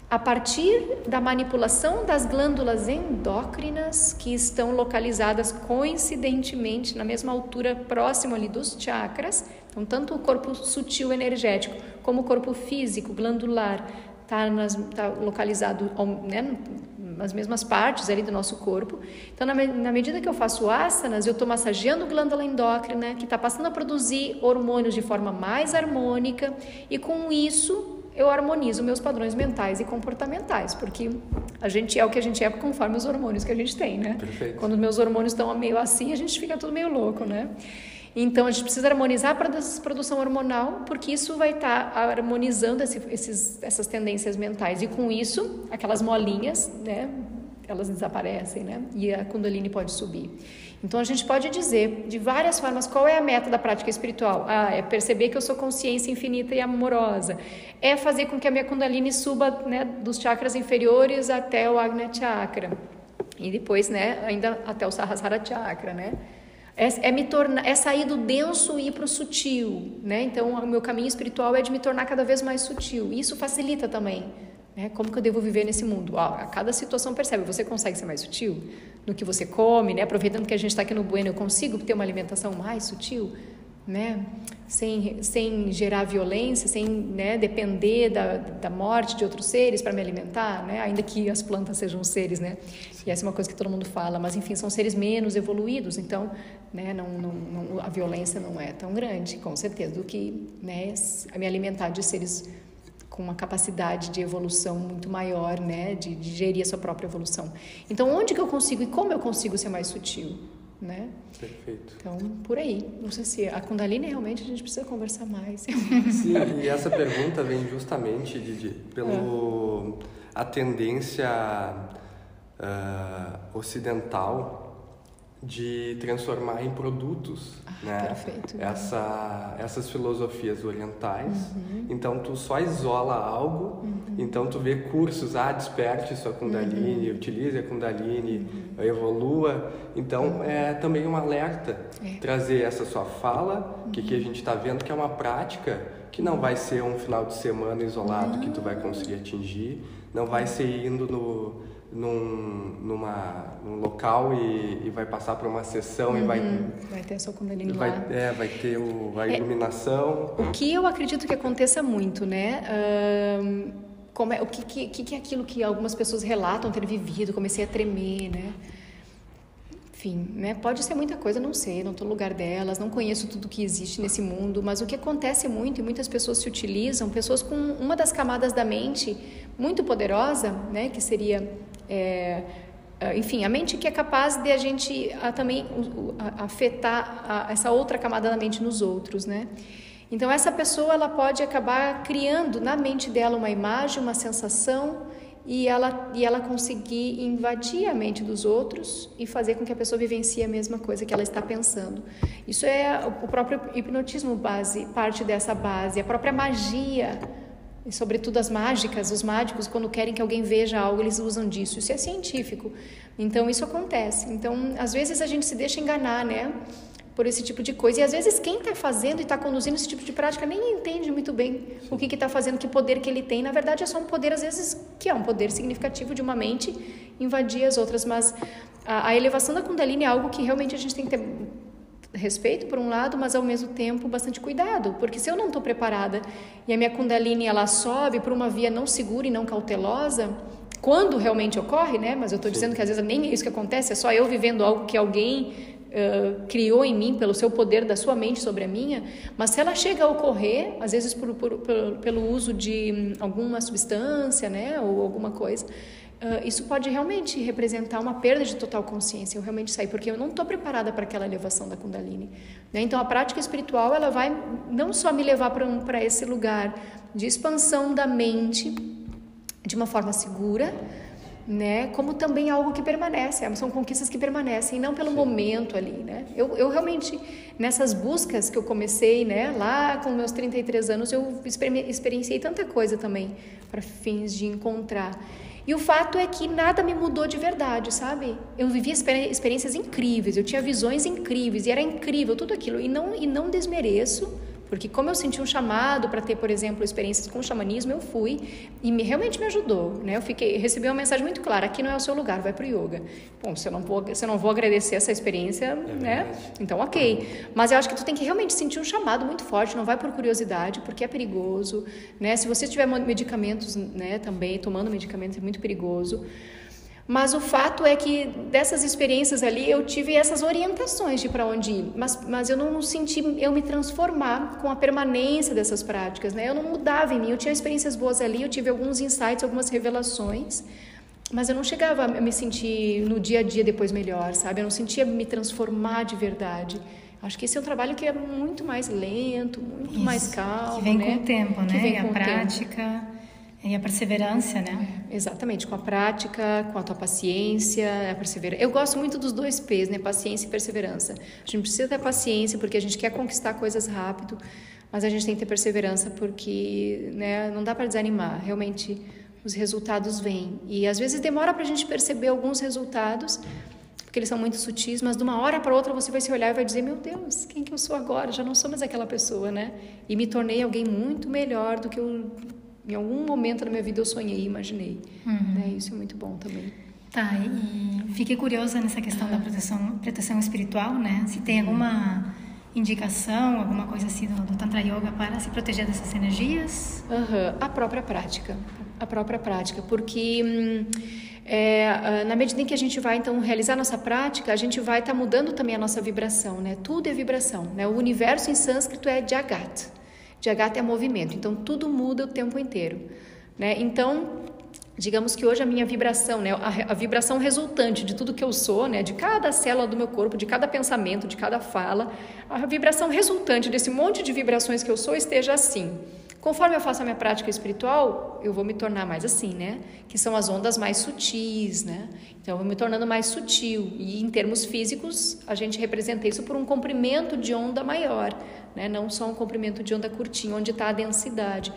B: A partir da manipulação das glândulas endócrinas que estão localizadas coincidentemente na mesma altura próximo ali dos chakras, então tanto o corpo sutil energético como o corpo físico glandular está localizado, né, nas mesmas partes ali do nosso corpo. Então na medida que eu faço asanas, eu estou massageando a glândula endócrina que está passando a produzir hormônios de forma mais harmônica e com isso eu harmonizo meus padrões mentais e comportamentais, porque a gente é o que a gente é conforme os hormônios que a gente tem, né?
A: Perfeito.
B: Quando os meus hormônios estão meio assim, a gente fica tudo meio louco, né? Então, a gente precisa harmonizar para essa produção hormonal, porque isso vai estar harmonizando essas tendências mentais. E com isso, aquelas molinhas, né? elas desaparecem, né? E a Kundalini pode subir. Então a gente pode dizer de várias formas qual é a meta da prática espiritual. É perceber que eu sou consciência infinita e amorosa. É fazer com que a minha Kundalini suba, né, dos chakras inferiores até o Agnya Chakra. E depois, né, ainda até o Sahasrara Chakra, né? É sair do denso e ir para o sutil, né? Então o meu caminho espiritual é de me tornar cada vez mais sutil. E isso facilita também, né? Como que eu devo viver nesse mundo? A cada situação percebe, você consegue ser mais sutil no que você come, né? Aproveitando que a gente está aqui no Bueno, eu consigo ter uma alimentação mais sutil, né? Sem gerar violência, sem, né, depender da morte de outros seres para me alimentar, né? Ainda que as plantas sejam seres, né? E essa é uma coisa que todo mundo fala, mas enfim, são seres menos evoluídos, então, né, a violência não é tão grande, com certeza, do que, né, me alimentar de seres com uma capacidade de evolução muito maior, né, de gerir a sua própria evolução. Então, onde que eu consigo e como eu consigo ser mais sutil, né?
A: Perfeito.
B: Então, por aí. Não sei se a Kundalini realmente a gente precisa conversar mais.
A: Sim, e essa pergunta vem justamente pelo a tendência ocidental de transformar em produtos, né?
B: Perfeito.
A: Essas filosofias orientais. Então tu só isola algo, então tu vê cursos, desperte sua Kundalini, utilize a Kundalini, evolua. Então é também um alerta trazer essa sua fala, que aqui a gente está vendo que é uma prática que não vai ser um final de semana isolado que tu vai conseguir atingir, não vai ser indo num local e vai passar por uma sessão e vai
B: ter a sua Kundalini lá.
A: Vai ter a iluminação.
B: O que eu acredito que aconteça muito, né? O que é aquilo que algumas pessoas relatam ter vivido, comecei a tremer, né? Enfim, né? Pode ser muita coisa, não sei, não estou no lugar delas, não conheço tudo que existe nesse mundo, mas o que acontece muito, e muitas pessoas se utilizam, pessoas com uma das camadas da mente muito poderosa, né? Que seria, enfim, a mente que é capaz de a gente também afetar essa outra camada da mente nos outros, né? Então essa pessoa, ela pode acabar criando na mente dela uma imagem, uma sensação, e ela conseguir invadir a mente dos outros e fazer com que a pessoa vivencie a mesma coisa que ela está pensando. Isso é o próprio hipnotismo parte dessa base, a própria magia, e sobretudo as mágicas, os mágicos, quando querem que alguém veja algo, eles usam disso. Isso é científico. Então isso acontece. Então às vezes a gente se deixa enganar, né, por esse tipo de coisa. E às vezes quem está fazendo e está conduzindo esse tipo de prática nem entende muito bem o que está fazendo, que poder que ele tem. Na verdade é só um poder, às vezes, que é um poder significativo de uma mente invadir as outras. Mas a elevação da Kundalini é algo que realmente a gente tem que ter respeito por um lado, mas ao mesmo tempo bastante cuidado, porque se eu não estou preparada e a minha Kundalini ela sobe por uma via não segura e não cautelosa, quando realmente ocorre, né? Mas eu estou dizendo que às vezes nem é isso que acontece, é só eu vivendo algo que alguém criou em mim pelo seu poder da sua mente sobre a minha. Mas se ela chega a ocorrer, às vezes pelo uso de alguma substância, né, ou alguma coisa, isso pode realmente representar uma perda de total consciência. Eu realmente sair, porque eu não estou preparada para aquela elevação da Kundalini, né? Então a prática espiritual, ela vai não só me levar para esse lugar de expansão da mente de uma forma segura, né, como também algo que permanece, são conquistas que permanecem, não pelo momento ali, né? Eu realmente, nessas buscas que eu comecei, né, lá com meus 33 anos, eu experienciei tanta coisa também para fins de encontrar. E o fato é que nada me mudou de verdade, sabe? Eu vivia experiências incríveis, eu tinha visões incríveis, e era incrível tudo aquilo, e não desmereço, porque como eu senti um chamado para ter, por exemplo, experiências com o xamanismo, eu fui e realmente me ajudou, né? Recebi uma mensagem muito clara: aqui não é o seu lugar, vai para o yoga. Bom, se eu não vou agradecer essa experiência, né? Então, ok. Mas eu acho que tu tem que realmente sentir um chamado muito forte, não vai por curiosidade, porque é perigoso, né? Se você tiver medicamentos, né, também, tomando medicamentos, é muito perigoso. Mas o fato é que dessas experiências ali eu tive essas orientações de para onde ir, mas eu não senti eu me transformar com a permanência dessas práticas, né? Eu não mudava em mim, eu tinha experiências boas ali, eu tive alguns insights, algumas revelações, mas eu não chegava a me sentir no dia a dia depois melhor, sabe? Eu não sentia me transformar de verdade. Acho que esse é um trabalho que é muito mais lento, muito mais calmo,
C: que vem
B: né?
C: com o tempo, né? E a prática E a perseverança, né?
B: Exatamente, com a prática, com a tua paciência, a perseverança. Eu gosto muito dos 2 P's, né? Paciência e perseverança. A gente precisa ter paciência porque a gente quer conquistar coisas rápido, mas a gente tem que ter perseverança porque, né, não dá para desanimar. Realmente, os resultados vêm. E às vezes demora para a gente perceber alguns resultados, porque eles são muito sutis, mas de uma hora para outra você vai se olhar e vai dizer: meu Deus, quem que eu sou agora? Já não sou mais aquela pessoa, né? E me tornei alguém muito melhor do que eu, em algum momento da minha vida eu sonhei, imaginei. Né? Isso é muito bom também.
C: Tá, e fiquei curiosa nessa questão da proteção espiritual, né? Se tem alguma indicação, alguma coisa assim do Tantra Yoga para se proteger dessas energias?
B: A própria prática, porque na medida em que a gente vai então realizar nossa prática, a gente vai estar mudando também a nossa vibração, né? Tudo é vibração, né? O universo em sânscrito é Jagat. Jagat é movimento, então tudo muda o tempo inteiro, né? Então, digamos que hoje a minha vibração, né, a vibração resultante de tudo que eu sou, né, de cada célula do meu corpo, de cada pensamento, de cada fala, a vibração resultante desse monte de vibrações que eu sou esteja assim. Conforme eu faço a minha prática espiritual, eu vou me tornar mais assim, né? Que são as ondas mais sutis, né? Então, eu vou me tornando mais sutil. E em termos físicos, a gente representa isso por um comprimento de onda maior, né? Não só um comprimento de onda curtinho, onde está a densidade.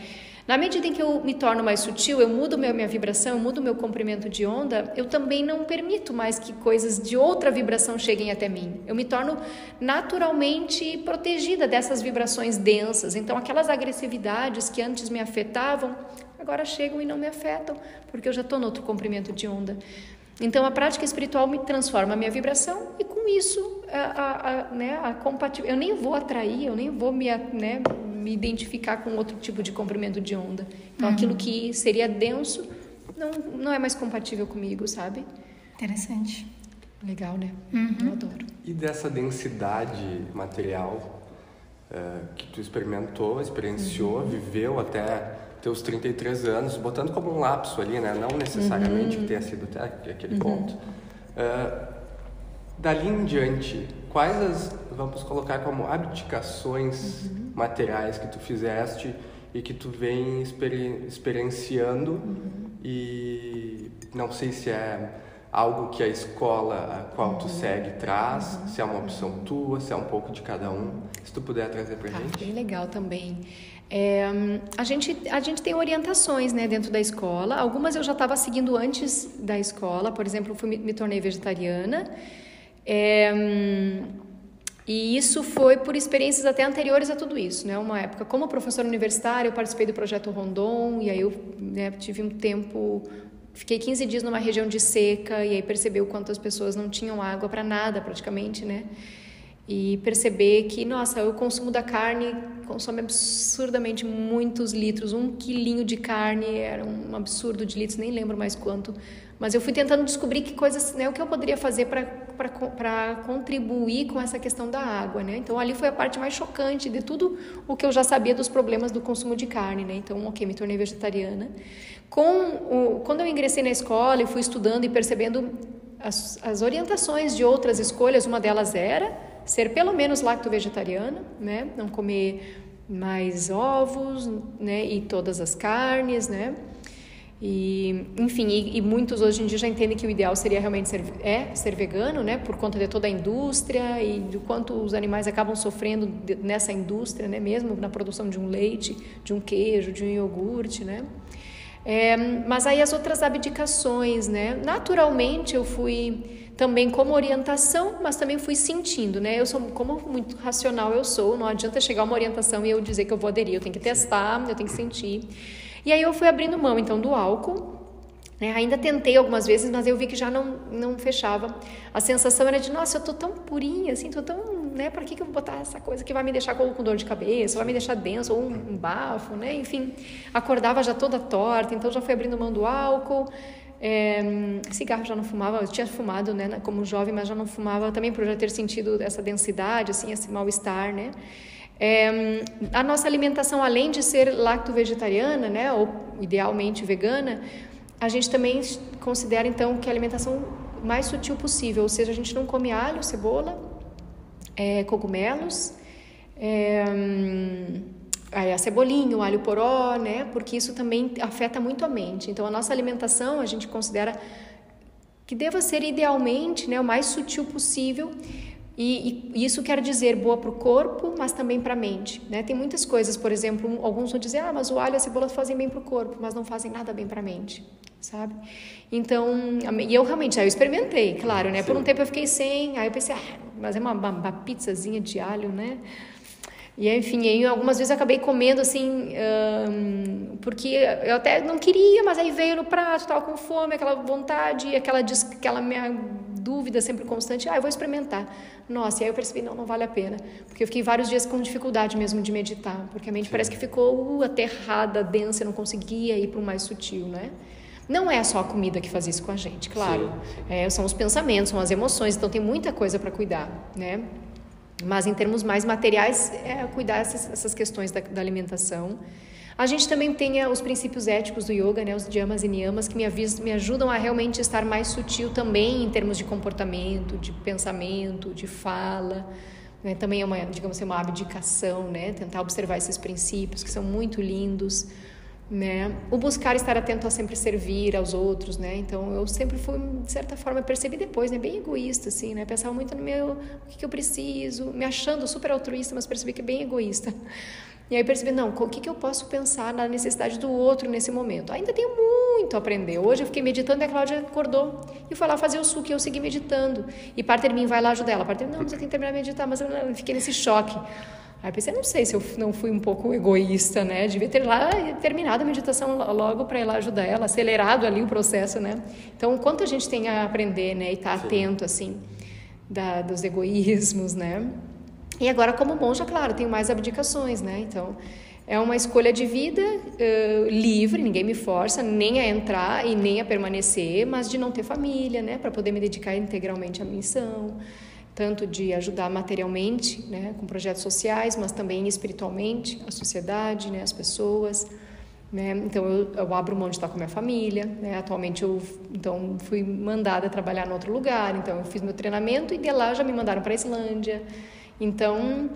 B: Na medida em que eu me torno mais sutil, eu mudo minha vibração, eu mudo meu comprimento de onda, eu também não permito mais que coisas de outra vibração cheguem até mim. Eu me torno naturalmente protegida dessas vibrações densas. Então, aquelas agressividades que antes me afetavam, agora chegam e não me afetam, porque eu já estou no outro comprimento de onda. Então, a prática espiritual me transforma a minha vibração e, com isso, a compatibilidade. Eu nem vou atrair, eu nem vou me identificar com outro tipo de comprimento de onda. Então, aquilo que seria denso não é mais compatível comigo, sabe?
C: Interessante.
B: Legal, né? Eu adoro.
A: E dessa densidade material que tu experienciou, viveu até teus 33 anos, botando como um lapso ali, né? Não necessariamente que tenha sido até aquele ponto. Dali em diante, quais vamos colocar como abdicações materiais que tu fizeste e que tu vem experienciando e não sei se é algo que a escola a qual tu segue traz, se é uma opção tua, se é um pouco de cada um, se tu puder trazer pra gente.
B: Bem legal também. A gente tem orientações, né, dentro da escola. Algumas eu já estava seguindo antes da escola. Por exemplo, me tornei vegetariana. E isso foi por experiências até anteriores a tudo isso, né? Uma época, como professora universitária, eu participei do projeto Rondon, e aí eu, né, tive um tempo, fiquei 15 dias numa região de seca, e aí percebi o quanto as pessoas não tinham água para nada, praticamente, né? E perceber que, nossa, o consumo da carne consome absurdamente muitos litros. 1 quilinho de carne era um absurdo de litros, nem lembro mais quanto. Mas eu fui tentando descobrir que coisas, né, o que eu poderia fazer para contribuir com essa questão da água, né? Então, ali foi a parte mais chocante de tudo o que eu já sabia dos problemas do consumo de carne, né? Então, me tornei vegetariana. Quando eu ingressei na escola e fui estudando e percebendo as orientações de outras escolhas, uma delas era ser pelo menos lacto-vegetariana, né? Não comer mais ovos, né? E todas as carnes, né? E, enfim, e muitos hoje em dia já entendem que o ideal seria realmente ser vegano, né? Por conta de toda a indústria e do quanto os animais acabam sofrendo nessa indústria, né? Mesmo na produção de um leite, de um queijo, de um iogurte, né? Mas aí as outras abdicações, né? Naturalmente eu fui também como orientação, mas também fui sentindo, né? Eu sou, como muito racional eu sou, não adianta chegar uma orientação e eu dizer que eu vou aderir, eu tenho que testar, eu tenho que sentir. E aí eu fui abrindo mão, então, do álcool, né? Ainda tentei algumas vezes, mas eu vi que já não fechava. A sensação era de, nossa, eu tô tão purinha, assim, tô tão, né? Pra que eu vou botar essa coisa que vai me deixar com dor de cabeça, ou vai me deixar denso, ou um bafo, né? Enfim, acordava já toda torta, então já fui abrindo mão do álcool. Cigarro já não fumava, eu tinha fumado, né, como jovem, mas já não fumava também por já ter sentido essa densidade, assim, esse mal-estar, né? A nossa alimentação, além de ser lacto-vegetariana, né, ou idealmente vegana, a gente também considera então que a alimentação mais sutil possível, ou seja, a gente não come alho, cebola, cogumelos, Aí a cebolinha, o alho poró, né? Porque isso também afeta muito a mente. Então, a nossa alimentação, a gente considera que deva ser idealmente, né, o mais sutil possível. E isso quer dizer boa para o corpo, mas também para a mente, né? Tem muitas coisas, por exemplo, alguns vão dizer, mas o alho e a cebola fazem bem para o corpo, mas não fazem nada bem para a mente, sabe? Então, e eu realmente, aí eu experimentei, claro, né? Por um tempo eu fiquei sem, aí eu pensei, mas é uma pizzazinha de alho, né? E enfim, aí algumas vezes eu acabei comendo assim, porque eu até não queria, mas aí veio no prato, estava com fome, aquela vontade, aquela minha dúvida sempre constante, eu vou experimentar. Nossa, e aí eu percebi, não vale a pena, porque eu fiquei vários dias com dificuldade mesmo de meditar, porque a mente parece que ficou aterrada, densa, eu não conseguia ir para o mais sutil, né? Não é só a comida que faz isso com a gente, claro. São os pensamentos, são as emoções, então tem muita coisa para cuidar, né? Mas em termos mais materiais, cuidar essas questões da alimentação. A gente também tem os princípios éticos do yoga, né, os yamas e niyamas, que me ajudam a realmente estar mais sutil também em termos de comportamento, de pensamento, de fala. Né? Também é uma abdicação, né? Tentar observar esses princípios que são muito lindos. Né? O buscar estar atento a sempre servir aos outros, né? Então eu sempre fui, de certa forma, percebi depois, né? Bem egoísta, assim, né? Pensava muito no o que eu preciso, me achando super altruísta, mas percebi que é bem egoísta. E aí percebi, o que eu posso pensar na necessidade do outro nesse momento? Ainda tenho muito a aprender. Hoje eu fiquei meditando e a Cláudia acordou e foi lá fazer o suco e eu segui meditando. E parte de mim vai lá ajudar ela. Parte de mim, mas eu tenho que terminar de meditar, mas eu fiquei nesse choque. Aí pensei, não sei se eu não fui um pouco egoísta, né? Devia ter lá terminado a meditação logo para ir lá ajudar ela, acelerado ali o processo, né? Então, o quanto a gente tem a aprender, né? E estar atento, assim, dos egoísmos, né? E agora, como monja, claro, tenho mais abdicações, né? Então, é uma escolha de vida livre, ninguém me força nem a entrar e nem a permanecer, mas de não ter família, né? Para poder me dedicar integralmente à missão. Tanto de ajudar materialmente, né, com projetos sociais, mas também espiritualmente, a sociedade, né, as pessoas. Né? Então, eu abro mão de estar com a minha família. Né? Atualmente, então, fui mandada trabalhar em outro lugar. Então, eu fiz meu treinamento e de lá já me mandaram para a Islândia. Então,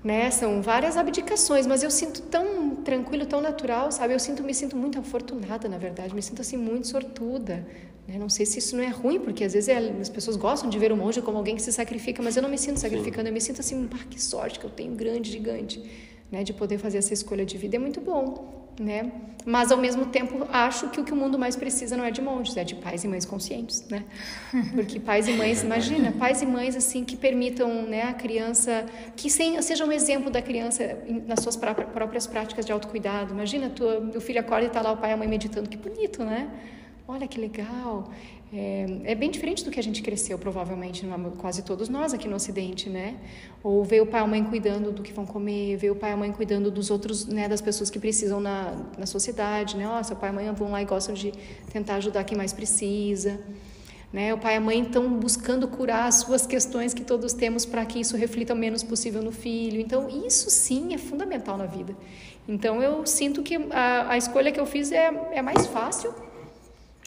B: né, são várias abdicações, mas eu sinto tão tranquilo, tão natural, sabe? Me sinto muito afortunada, na verdade. Me sinto, assim, muito sortuda. Não sei se isso não é ruim, porque às vezes as pessoas gostam de ver o monge como alguém que se sacrifica, mas eu não me sinto sacrificando, eu me sinto assim, que sorte que eu tenho, grande, gigante, né, de poder fazer essa escolha de vida, é muito bom, né? Mas ao mesmo tempo acho que o que o mundo mais precisa não é de monges, é de pais e mães conscientes, né? Porque pais e mães, imagina, pais e mães assim que permitam, né, a criança, que seja um exemplo da criança nas suas próprias práticas de autocuidado. Imagina, meu filho acorda e está lá o pai e a mãe meditando, que bonito, né? Olha que legal, é bem diferente do que a gente cresceu, provavelmente, quase todos nós aqui no Ocidente, né? Ou ver o pai e a mãe cuidando do que vão comer, ver o pai e a mãe cuidando dos outros, né, das pessoas que precisam na sociedade, né? Nossa, o pai e a mãe vão lá e gostam de tentar ajudar quem mais precisa, né? O pai e a mãe estão buscando curar as suas questões que todos temos para que isso reflita o menos possível no filho. Então, isso sim é fundamental na vida. Então, eu sinto que a escolha que eu fiz é mais fácil.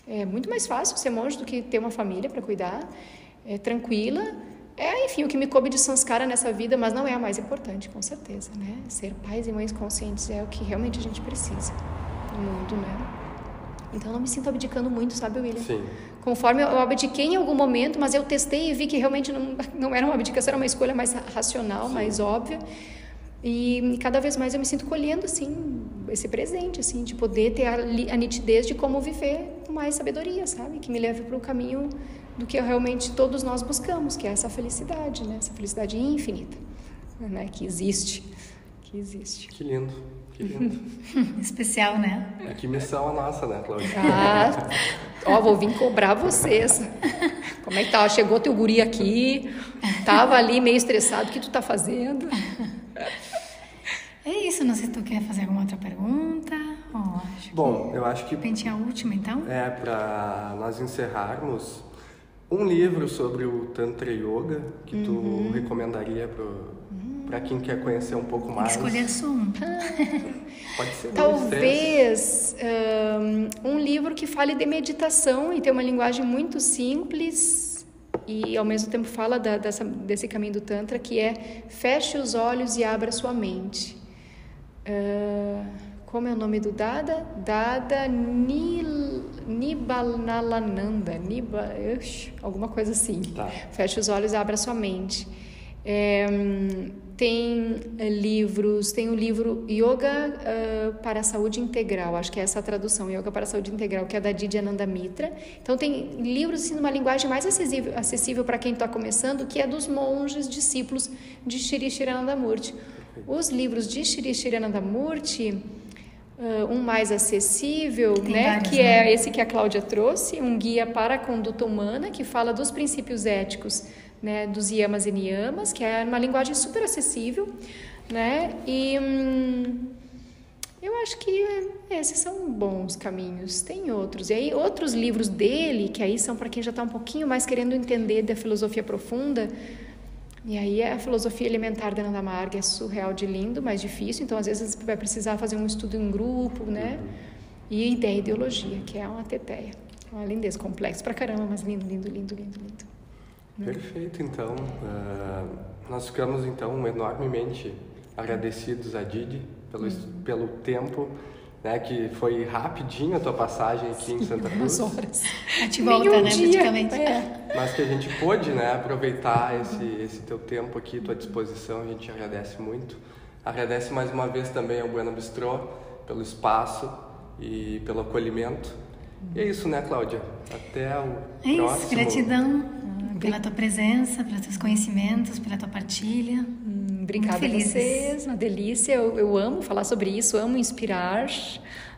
B: É muito mais fácil ser monge do que ter uma família para cuidar, é tranquila. Enfim, o que me coube de sanskara nessa vida, mas não é a mais importante, com certeza, né? Ser pais e mães conscientes é o que realmente a gente precisa no mundo, né? Então, eu não me sinto abdicando muito, sabe, William?
A: Sim.
B: Conforme eu abdiquei em algum momento, mas eu testei e vi que realmente não era uma abdicação, era uma escolha mais racional, sim, mais óbvia. E cada vez mais eu me sinto colhendo, assim, esse presente, assim, de poder ter a nitidez de como viver com mais sabedoria, sabe? Que me leve para o caminho do que realmente todos nós buscamos, que é essa felicidade, né? Essa felicidade infinita, né? Que existe.
A: Que lindo, que lindo.
C: Especial, né?
A: Que missão a nossa, né, Cláudia?
B: Vou vir cobrar vocês. Como é que tá? Chegou teu guri aqui, tava ali meio estressado, o que tu tá fazendo?
C: É isso, não sei se tu quer fazer alguma outra pergunta.
A: Eu acho que...
C: Pentinha a última, então?
A: Para nós encerrarmos, um livro sobre o Tantra Yoga que tu recomendaria para quem quer conhecer um pouco mais.
C: Escolher só um.
A: Pode ser.
B: Talvez um livro que fale de meditação e tem uma linguagem muito simples e ao mesmo tempo fala desse caminho do Tantra, que é Feche os olhos e abra sua mente. Como é o nome do Dada? Dada Nibbanalananda, alguma coisa assim.
A: Tá.
B: Feche os olhos e abra sua mente. Tem livros, tem o livro Yoga para a Saúde Integral, acho que é essa a tradução, Yoga para a Saúde Integral, que é da Didi Anandamitra. Então tem livros assim, numa linguagem mais acessível para quem está começando, que é dos monges discípulos de Shri Shiranandamurti. Os livros de Shri Shiranandamurti, um mais acessível, né, que é esse que a Cláudia trouxe, um guia para a conduta humana, que fala dos princípios éticos, né, dos yamas e niyamas, que é uma linguagem super acessível, né, e eu acho que esses são bons caminhos. Tem outros, e aí outros livros dele, que aí são para quem já está um pouquinho mais querendo entender da filosofia profunda, e aí a filosofia elementar da Nanda Marga é surreal de lindo, mais difícil, então às vezes vai precisar fazer um estudo em grupo, né, e ideia e ideologia, que é uma teteia, uma lindeza, complexo pra caramba, mas lindo, lindo, lindo, lindo, lindo.
A: Perfeito, então, nós ficamos então enormemente agradecidos a Didi pelo tempo, né, que foi rapidinho a tua passagem aqui em Santa Cruz.
B: 2 horas.
C: A gente volta, né, praticamente.
A: Mas que a gente pôde, né, aproveitar esse teu tempo aqui, tua disposição, a gente agradece muito. Agradece mais uma vez também ao Bueno Bistrô pelo espaço e pelo acolhimento. E é isso, né, Cláudia? Até o próximo.
C: Isso, gratidão pela tua presença, pelos teus conhecimentos, pela tua partilha.
B: Obrigada a vocês, uma delícia. Eu amo falar sobre isso, amo inspirar,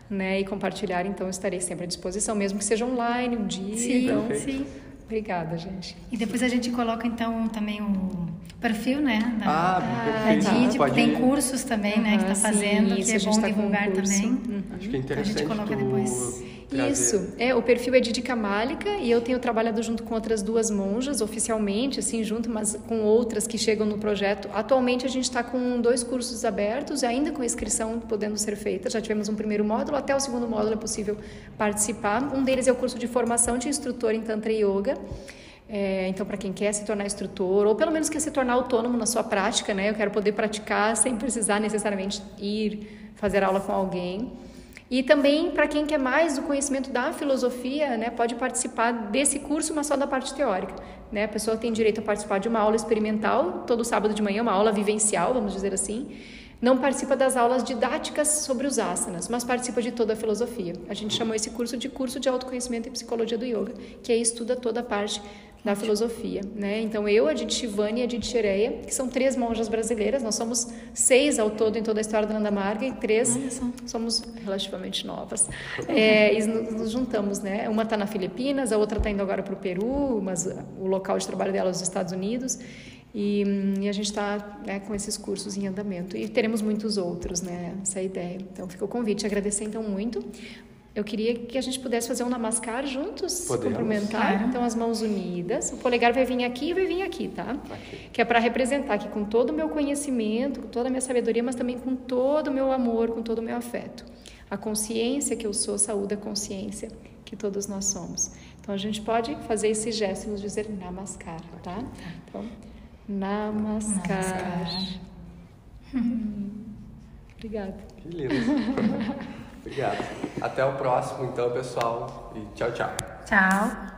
B: né, e compartilhar, então estarei sempre à disposição, mesmo que seja online um dia.
C: Sim,
B: então,
C: sim.
B: Obrigada, gente.
C: E depois a gente coloca então também o perfil, né, da
A: perfeito.
C: Didi, tem cursos também, né, que está fazendo,
B: sim,
C: que é bom divulgar também.
A: Acho que é interessante.
C: A gente coloca depois.
B: Isso, o perfil é Didi Kamalika e eu tenho trabalhado junto com outras 2 monjas, oficialmente, assim, junto, mas com outras que chegam no projeto. Atualmente a gente está com 2 cursos abertos, ainda com inscrição podendo ser feita. Já tivemos um primeiro módulo, até o segundo módulo é possível participar. Um deles é o curso de formação de instrutor em Tantra Yoga. Então, para quem quer se tornar instrutor, ou pelo menos quer se tornar autônomo na sua prática, né? Eu quero poder praticar sem precisar necessariamente ir fazer aula com alguém. E também, para quem quer mais do conhecimento da filosofia, né, pode participar desse curso, mas só da parte teórica. Né? A pessoa tem direito a participar de uma aula experimental, todo sábado de manhã, uma aula vivencial, vamos dizer assim. Não participa das aulas didáticas sobre os asanas, mas participa de toda a filosofia. A gente chamou esse curso de autoconhecimento e psicologia do yoga, que aí estuda toda a parte da filosofia, né? Então a Didi Shivani e a Didi Shereya, que são 3 monjas brasileiras, nós somos 6 ao todo em toda a história da Nanda Marga e 3 somos relativamente novas. E nos juntamos, né? Uma está na Filipinas, a outra está indo agora para o Peru, mas o local de trabalho dela é os Estados Unidos. E a gente está, né, com esses cursos em andamento e teremos muitos outros, né? Essa é a ideia. Então fica o convite, agradecer então muito. Eu queria que a gente pudesse fazer um namaskar juntos, cumprimentar. Claro. Então, as mãos unidas. O polegar vai vir aqui, tá? Aqui. Que é para representar aqui com todo o meu conhecimento, com toda a minha sabedoria, mas também com todo o meu amor, com todo o meu afeto. A consciência que eu sou saúda a consciência que todos nós somos. Então, a gente pode fazer esse gesto e nos dizer namaskar, tá? Então, namaskar. Obrigada.
A: Que lindo. Obrigado. Até o próximo, então, pessoal. E tchau, tchau.
C: Tchau.